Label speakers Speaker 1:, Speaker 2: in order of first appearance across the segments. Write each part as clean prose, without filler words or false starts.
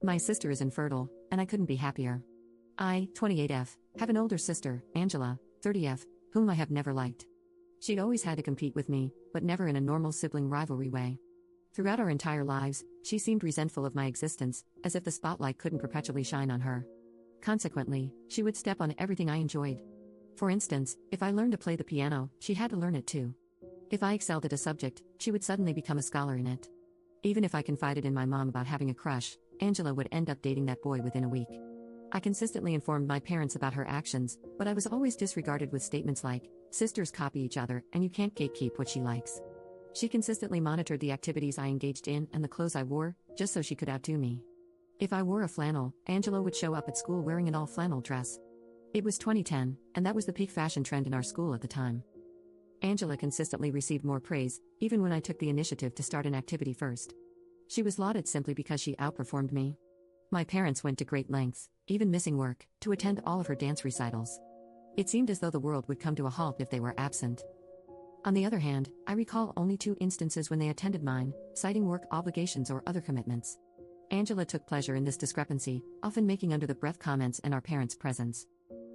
Speaker 1: My sister is infertile, and I couldn't be happier. I, 28F, have an older sister, Angela, 30F, whom I have never liked. She always had to compete with me, but never in a normal sibling rivalry way. Throughout our entire lives, she seemed resentful of my existence, as if the spotlight couldn't perpetually shine on her. Consequently, she would step on everything I enjoyed. For instance, if I learned to play the piano, she had to learn it too. If I excelled at a subject, she would suddenly become a scholar in it. Even if I confided in my mom about having a crush, Angela would end up dating that boy within a week. I consistently informed my parents about her actions, but I was always disregarded with statements like, "Sisters copy each other, and you can't gatekeep what she likes." She consistently monitored the activities I engaged in and the clothes I wore, just so she could outdo me. If I wore a flannel, Angela would show up at school wearing an all-flannel dress. It was 2010, and that was the peak fashion trend in our school at the time. Angela consistently received more praise, even when I took the initiative to start an activity first. She was lauded simply because she outperformed me. My parents went to great lengths, even missing work, to attend all of her dance recitals. It seemed as though the world would come to a halt if they were absent. On the other hand, I recall only 2 instances when they attended mine, citing work obligations or other commitments. Angela took pleasure in this discrepancy, often making under-the-breath comments in our parents' presence.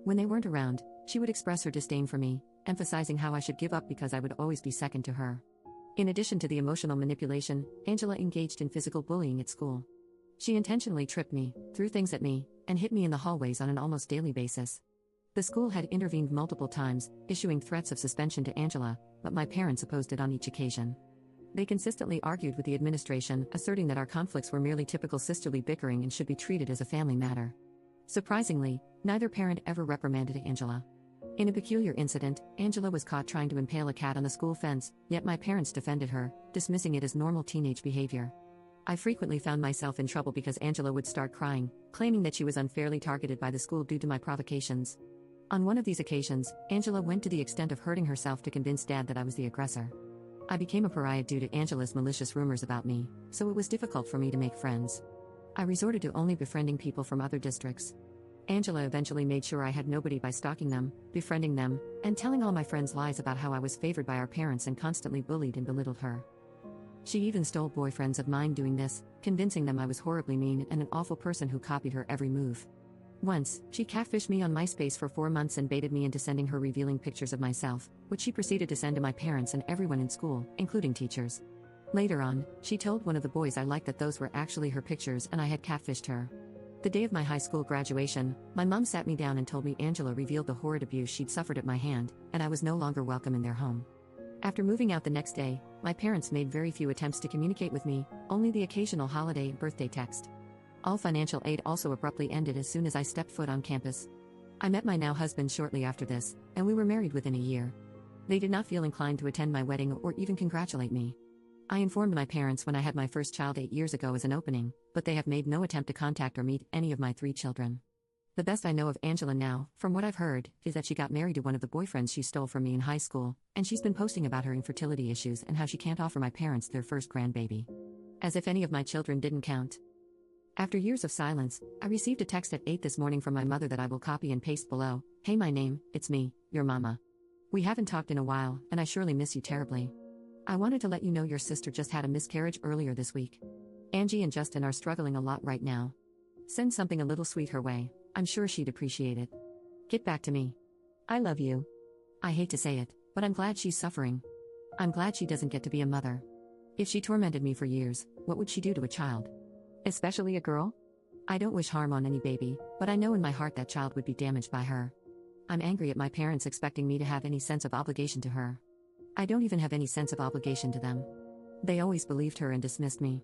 Speaker 1: When they weren't around, she would express her disdain for me, emphasizing how I should give up because I would always be second to her. In addition to the emotional manipulation, Angela engaged in physical bullying at school. She intentionally tripped me, threw things at me, and hit me in the hallways on an almost daily basis. The school had intervened multiple times, issuing threats of suspension to Angela, but my parents opposed it on each occasion. They consistently argued with the administration, asserting that our conflicts were merely typical sisterly bickering and should be treated as a family matter. Surprisingly, neither parent ever reprimanded Angela. In a peculiar incident, Angela was caught trying to impale a cat on the school fence, yet my parents defended her, dismissing it as normal teenage behavior. I frequently found myself in trouble because Angela would start crying, claiming that she was unfairly targeted by the school due to my provocations. On one of these occasions, Angela went to the extent of hurting herself to convince Dad that I was the aggressor. I became a pariah due to Angela's malicious rumors about me, so it was difficult for me to make friends. I resorted to only befriending people from other districts. Angela eventually made sure I had nobody by stalking them, befriending them, and telling all my friends lies about how I was favored by our parents and constantly bullied and belittled her. She even stole boyfriends of mine doing this, convincing them I was horribly mean and an awful person who copied her every move. Once, she catfished me on MySpace for 4 months and baited me into sending her revealing pictures of myself, which she proceeded to send to my parents and everyone in school, including teachers. Later on, she told one of the boys I liked that those were actually her pictures and I had catfished her. The day of my high school graduation, my mom sat me down and told me Angela revealed the horrid abuse she'd suffered at my hand, and I was no longer welcome in their home. After moving out the next day, my parents made very few attempts to communicate with me, only the occasional holiday and birthday text. All financial aid also abruptly ended as soon as I stepped foot on campus. I met my now husband shortly after this, and we were married within a year. They did not feel inclined to attend my wedding or even congratulate me. I informed my parents when I had my first child 8 years ago as an opening, but they have made no attempt to contact or meet any of my 3 children. The best I know of Angela now, from what I've heard, is that she got married to one of the boyfriends she stole from me in high school, and she's been posting about her infertility issues and how she can't offer my parents their first grandbaby. As if any of my children didn't count. After years of silence, I received a text at 8 this morning from my mother that I will copy and paste below. "Hey, my name, it's me, your mama. We haven't talked in a while, and I surely miss you terribly. I wanted to let you know your sister just had a miscarriage earlier this week. Angie and Justin are struggling a lot right now. Send something a little sweet her way, I'm sure she'd appreciate it. Get back to me. I love you." I hate to say it, but I'm glad she's suffering. I'm glad she doesn't get to be a mother. If she tormented me for years, what would she do to a child? Especially a girl? I don't wish harm on any baby, but I know in my heart that child would be damaged by her. I'm angry at my parents expecting me to have any sense of obligation to her. I don't even have any sense of obligation to them. They always believed her and dismissed me.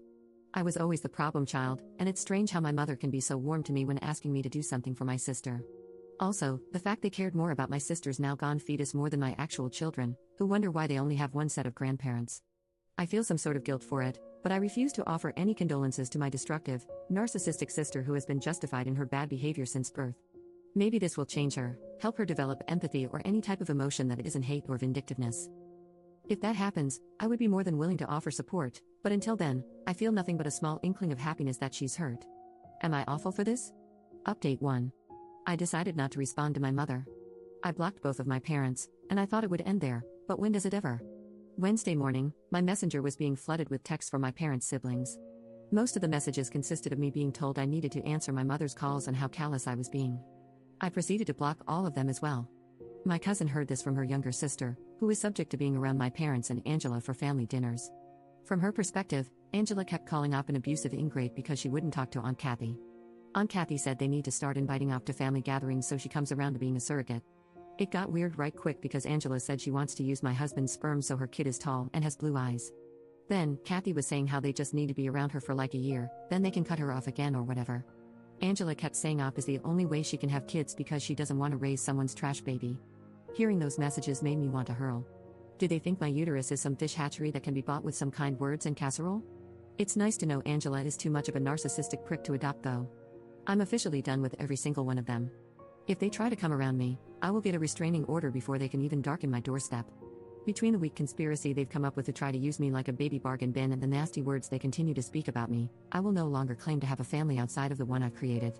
Speaker 1: I was always the problem child, and it's strange how my mother can be so warm to me when asking me to do something for my sister. Also, the fact they cared more about my sister's now gone fetus more than my actual children, who wonder why they only have one set of grandparents. I feel some sort of guilt for it, but I refuse to offer any condolences to my destructive, narcissistic sister who has been justified in her bad behavior since birth. Maybe this will change her, help her develop empathy or any type of emotion that isn't hate or vindictiveness. If that happens, I would be more than willing to offer support, but until then, I feel nothing but a small inkling of happiness that she's hurt. Am I awful for this? Update 1. I decided not to respond to my mother. I blocked both of my parents, and I thought it would end there, but when does it ever? Wednesday morning, my messenger was being flooded with texts from my parents' siblings. Most of the messages consisted of me being told I needed to answer my mother's calls and how callous I was being. I proceeded to block all of them as well. My cousin heard this from her younger sister, who is subject to being around my parents and Angela for family dinners. From her perspective, Angela kept calling Op an abusive ingrate because she wouldn't talk to Aunt Kathy. Aunt Kathy said they need to start inviting Op to family gatherings so she comes around to being a surrogate. It got weird right quick because Angela said she wants to use my husband's sperm so her kid is tall and has blue eyes. Then, Kathy was saying how they just need to be around her for like a year, then they can cut her off again or whatever. Angela kept saying Op is the only way she can have kids because she doesn't want to raise someone's trash baby. Hearing those messages made me want to hurl. Do they think my uterus is some fish hatchery that can be bought with some kind words and casserole? It's nice to know Angela is too much of a narcissistic prick to adopt though. I'm officially done with every single one of them. If they try to come around me, I will get a restraining order before they can even darken my doorstep. Between the weak conspiracy they've come up with to try to use me like a baby bargain bin and the nasty words they continue to speak about me, I will no longer claim to have a family outside of the one I've created.